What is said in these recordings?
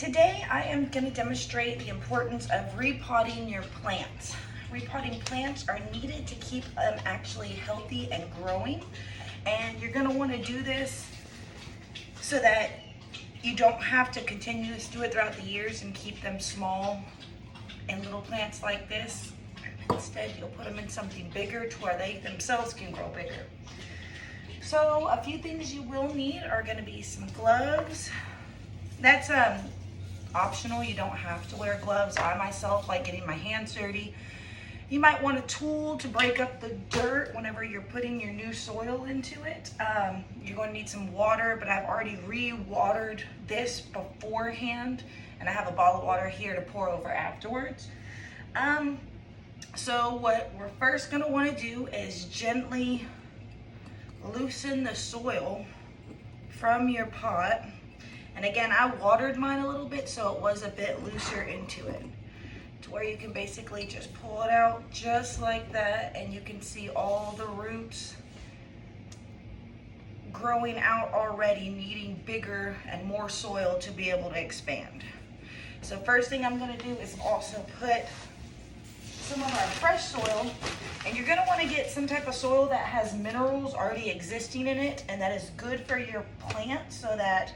Today I am going to demonstrate the importance of repotting your plants. Repotting plants are needed to keep them actually healthy and growing, and you're going to want to do this so that you don't have to continue to do it throughout the years and keep them small and little plants like this. Instead, you'll put them in something bigger to where they themselves can grow bigger. So a few things you will need are going to be some gloves. That's optional. You don't have to wear gloves. I myself like getting my hands dirty. You might want a tool to break up the dirt whenever you're putting your new soil into it. You're going to need some water, but I've already re-watered this beforehand, and I have a bottle of water here to pour over afterwards. So what we're first going to want to do is gently loosen the soil from your pot. And again, I watered mine a little bit so it was a bit looser into it, to where you can basically just pull it out just like that, and you can see all the roots growing out already, needing bigger and more soil to be able to expand. So first thing I'm going to do is also put some of our fresh soil, and you're going to want to get some type of soil that has minerals already existing in it and that is good for your plant, so that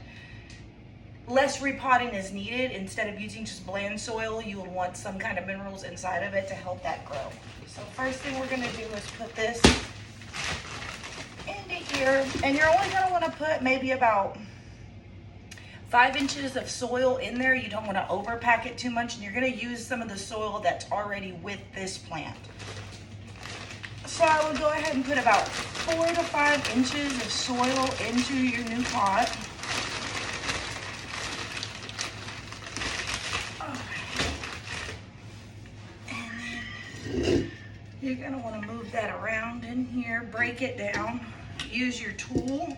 less repotting is needed. Instead of using just bland soil, you will want some kind of minerals inside of it to help that grow. So first thing we're going to do is put this into here, and you're only going to want to put maybe about 5 inches of soil in there. You don't want to overpack it too much, and you're going to use some of the soil that's already with this plant. So I would go ahead and put about 4 to 5 inches of soil into your new pot. And then you're going to want to move that around in here, break it down, use your tool,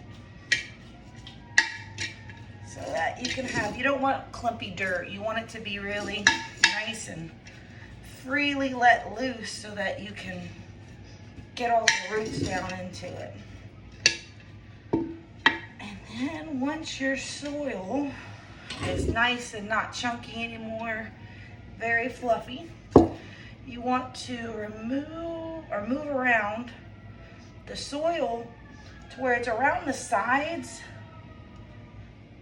so that you can have, you don't want clumpy dirt. You want it to be really nice and freely let loose so that you can get all the roots down into it. And then once your soil is nice and not chunky anymore, very fluffy, you want to remove or move around the soil to where it's around the sides,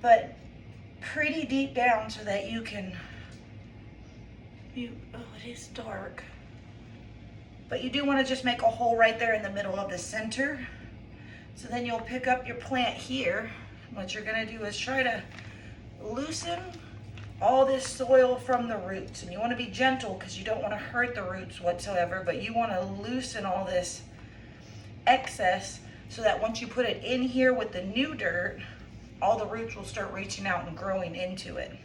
but pretty deep down, so that you can, oh, it is dark. But you do want to just make a hole right there in the middle of the center. So then you'll pick up your plant here. What you're going to do is try to loosen all this soil from the roots. And you want to be gentle because you don't want to hurt the roots whatsoever, but you want to loosen all this excess so that once you put it in here with the new dirt, all the roots will start reaching out and growing into it.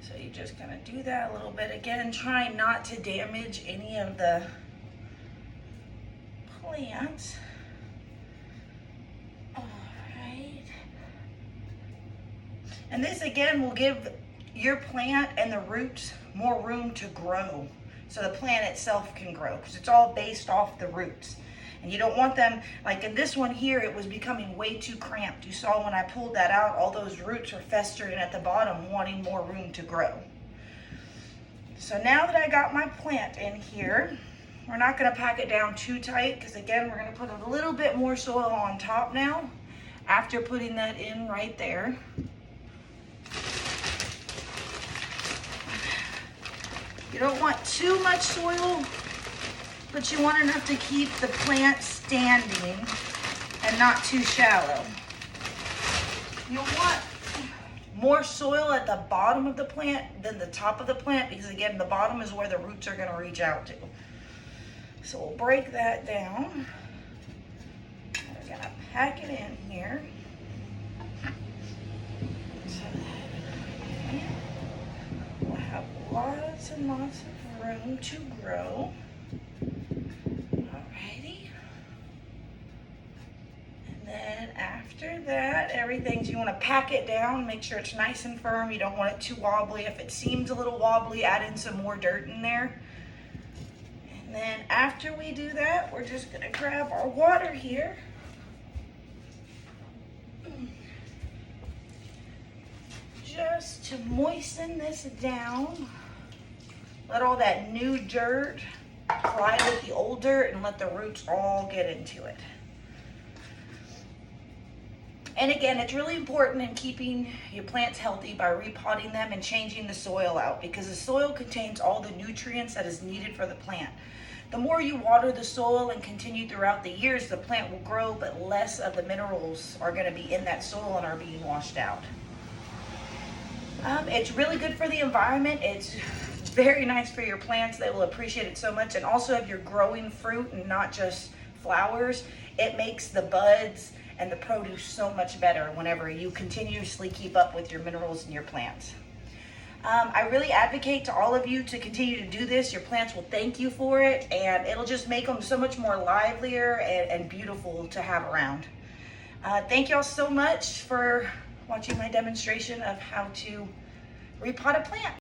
So you're just gonna do that a little bit. Again, try not to damage any of the plants. All right. And this again will give your plant and the roots more room to grow, so the plant itself can grow, because it's all based off the roots. And you don't want them, like in this one here, it was becoming way too cramped. You saw when I pulled that out, all those roots are festering at the bottom, wanting more room to grow. So now that I got my plant in here, we're not going to pack it down too tight, because again, we're going to put a little bit more soil on top now after putting that in right there. You don't want too much soil, but you want enough to keep the plant standing and not too shallow. You'll want more soil at the bottom of the plant than the top of the plant, because again, the bottom is where the roots are going to reach out to. So we'll break that down. We're going to pack it in here, so that we'll have lots and lots of room to grow. Alrighty. And then after that, you want to pack it down, make sure it's nice and firm. You don't want it too wobbly. If it seems a little wobbly, add in some more dirt in there. And then after we do that, we're just going to grab our water here. Just to moisten this down. Let all that new dirt collide with the old dirt and let the roots all get into it. And again, it's really important in keeping your plants healthy by repotting them and changing the soil out, because the soil contains all the nutrients that is needed for the plant. The more you water the soil and continue throughout the years, the plant will grow, but less of the minerals are going to be in that soil and are being washed out. It's really good for the environment. It's very nice for your plants. They will appreciate it so much. And also, if you're growing fruit and not just flowers, it makes the buds and the produce so much better whenever you continuously keep up with your minerals in your plants. I really advocate to all of you to continue to do this. Your plants will thank you for it, and it'll just make them so much more livelier and beautiful to have around. Thank y'all so much for watching my demonstration of how to repot a plant.